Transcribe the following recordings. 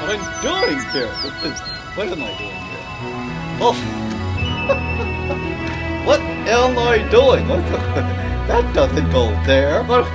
what I'm doing here. What am I doing here? Oh, what am I doing? That doesn't go there. What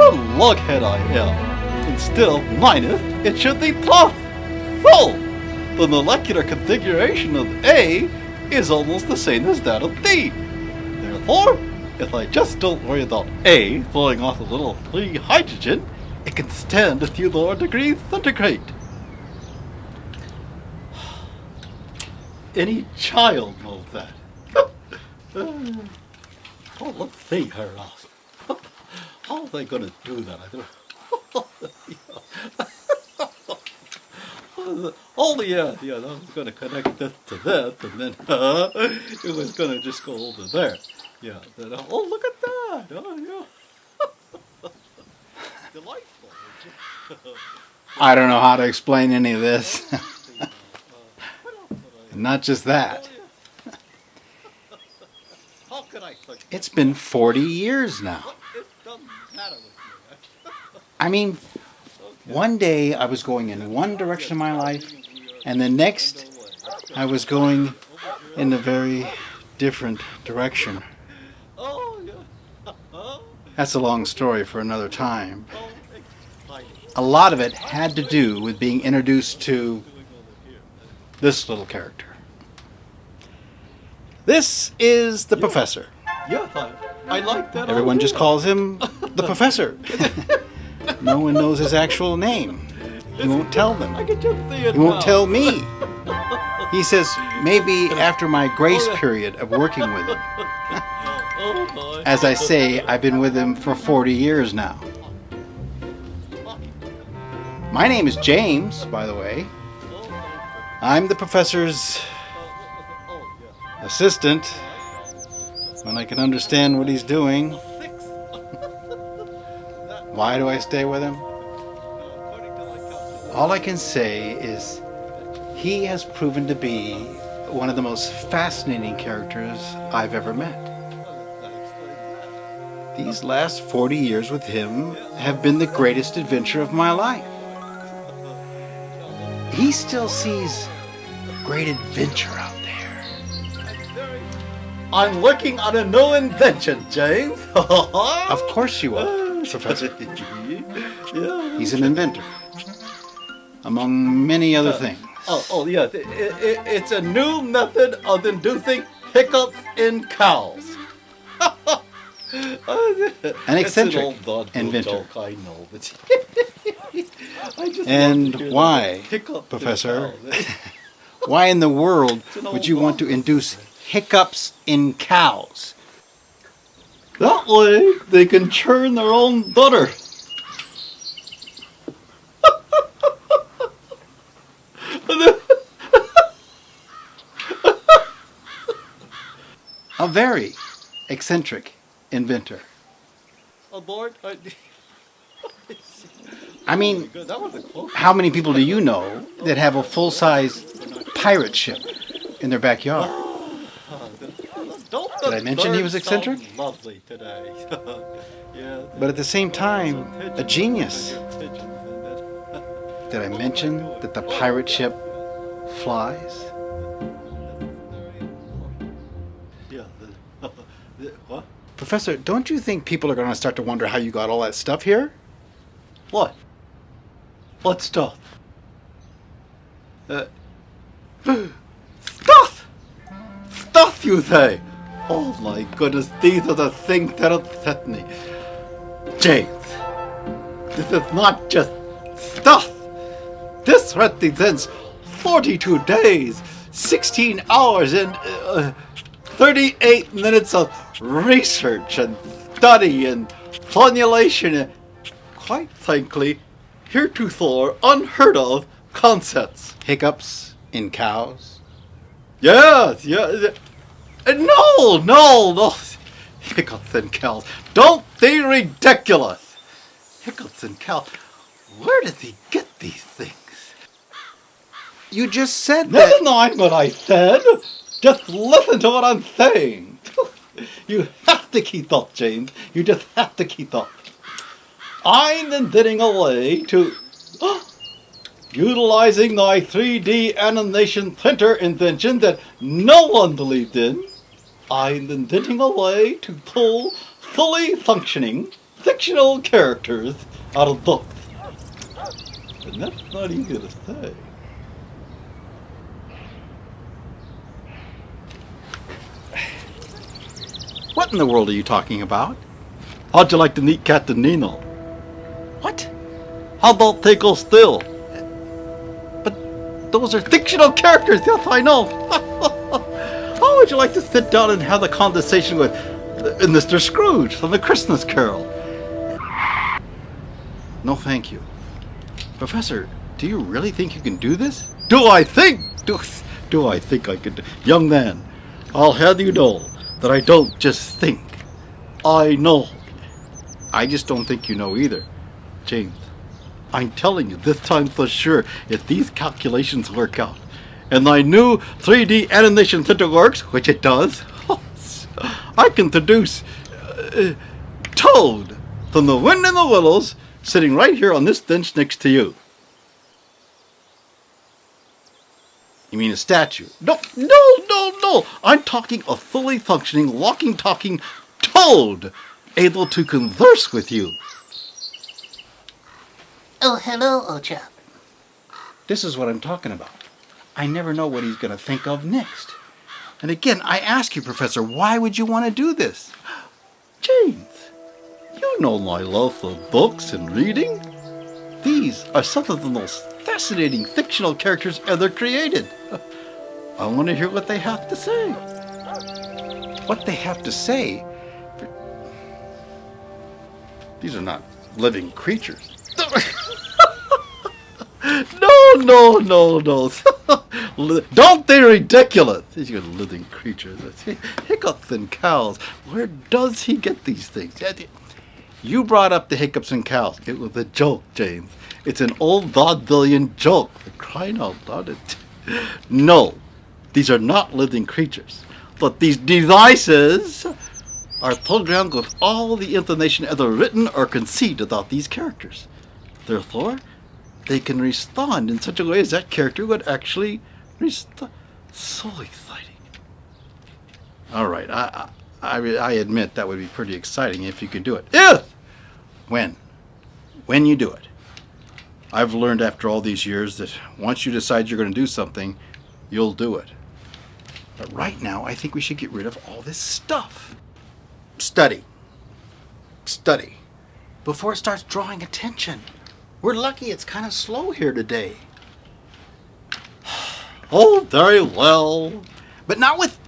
a lughead I am. Instead of minus, it should be plus. So, the molecular configuration of A is almost the same as that of D. Therefore, if I just don't worry about A throwing off a little free hydrogen, it can stand a few lower degrees centigrade. Any child knows that. Oh, let's see her off. How are they going to do that? I don't Oh yeah, I was going to connect this to this, and then it was going to just go over there. Yeah. Then, oh, look at that! Oh yeah. Delightful. I don't know how to explain any of this. Not just that. How could I forget? It's been 40 years now. It doesn't matter with me. I mean, one day I was going in one direction in my life, and the next I was going in a very different direction. Oh yeah. That's a long story for another time. A lot of it had to do with being introduced to this little character. This is the professor. Yeah, I like that. Everyone just calls him the professor. No one knows his actual name. He won't tell them. I can just see it He won't now. tell me. He says maybe after my grace period of working with him. Oh, boy. As I say, I've been with him for 40 years now. My name is James, by the way. I'm the professor's assistant when I can understand what he's doing. Why do I stay with him? All I can say is he has proven to be one of the most fascinating characters I've ever met. These last 40 years with him have been the greatest adventure of my life. He still sees great adventure out there. I'm working on a new invention, James. Of course you are, Professor. Yeah. He's an inventor, among many other things. Oh, yeah. It's a new method of inducing hiccups in cows. An eccentric inventor. Joke, I know, but I just And love to hear why, that. Hiccups in Professor? cows. Why in the world an would old you want to induce hiccups in cows? That way, they can churn their own butter. A very eccentric inventor. Aboard? I mean, That was a close. how many people do you know that have a full-size pirate ship in their backyard? Did I mention he was eccentric? Lovely today. Yeah. But at the same time, a genius. Did I mention that the pirate ship flies? Yeah. What? Professor, don't you think people are going to start to wonder how you got all that stuff here? What? What stuff? Stuff! Stuff, you say? Oh my goodness, these are the things that upset me. James, this is not just stuff. This represents 42 days, 16 hours, and 38 minutes of research and study and formulation and, quite frankly, heretofore unheard of concepts. Hiccups in cows? Yes, yes. No. Hiccups and cows. Don't be ridiculous. Hiccups and cows. Where does he get these things? You just said Never that. mind what I said. Just listen to what I'm saying. You have to keep up, James. You just have to keep up. I'm inventing a way to... utilizing my 3D animation printer invention that no one believed in, I'm inventing a way to pull fully functioning fictional characters out of books. And that's not easy to say. What in the world are you talking about? How'd you like to meet Captain Nino? What? How about Tickle Still? But those are fictional characters. Yes, I know. How would you like to sit down and have a conversation with Mr. Scrooge from The Christmas Carol? No, thank you. Professor, do you really think you can do this? Do I think I could? Young man, I'll have you know that I don't just think. I know. I just don't think you know either. James, I'm telling you this time for sure, if these calculations work out, and my new 3D animation center works, which it does, I can produce Toad from The Wind in the Willows sitting right here on this bench next to you. You mean a statue? No. I'm talking a fully functioning, walking, talking Toad able to converse with you. Oh, hello, old chap. This is what I'm talking about. I never know what he's going to think of next. And again, I ask you, Professor, why would you want to do this? James, you know my love for books and reading. These are some of the most fascinating fictional characters ever created. I want to hear what they have to say. What they have to say? These are not living creatures. No. Don't be ridiculous. These are living creatures. Hiccups and cows. Where does he get these things? You brought up the hiccups and cows. It was a joke, James. It's an old vaudevillian joke. For crying out loud. No, these are not living creatures. But these devices are programmed with all the information ever written or conceived about these characters. Therefore, they can respond in such a way as that character would actually respond. So exciting. All right, I admit that would be pretty exciting if you could do it. If! When you do it. I've learned after all these years that once you decide you're going to do something, you'll do it. But right now, I think we should get rid of all this stuff. Study. Before it starts drawing attention. We're lucky it's kind of slow here today. Oh, very well. But not with...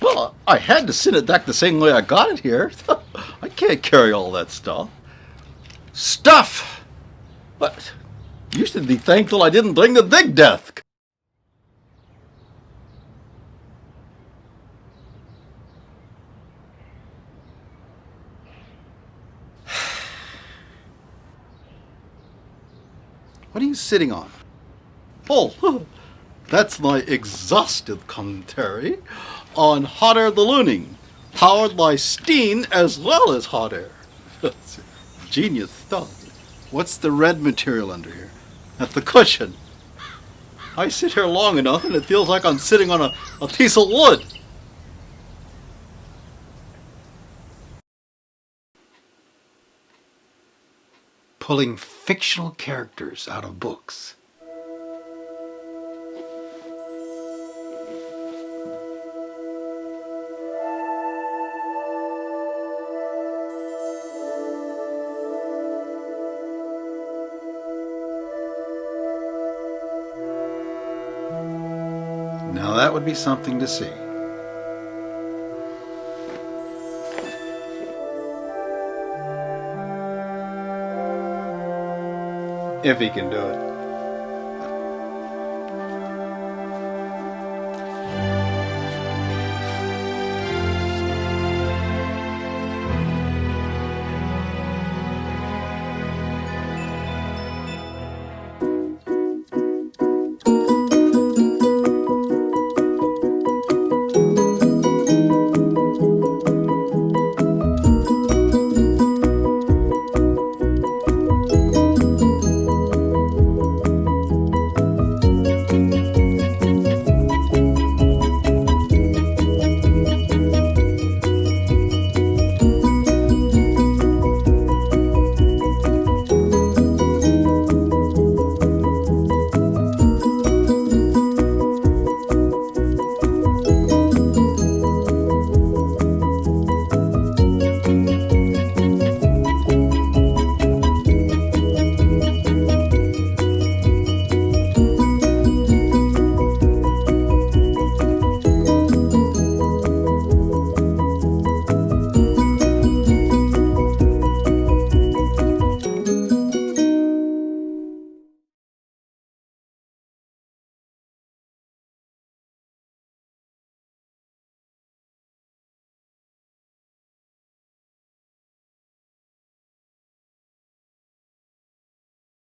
Well, I had to send it back the same way I got it here. I can't carry all that stuff. Stuff! But you should be thankful I didn't bring the big desk. What are you sitting on? Oh, that's my exhaustive commentary on hot air ballooning, powered by steam as well as hot air. Genius stuff. What's the red material under here? That's the cushion. I sit here long enough and it feels like I'm sitting on a piece of wood. Pulling fictional characters out of books. Now that would be something to see. If he can do it.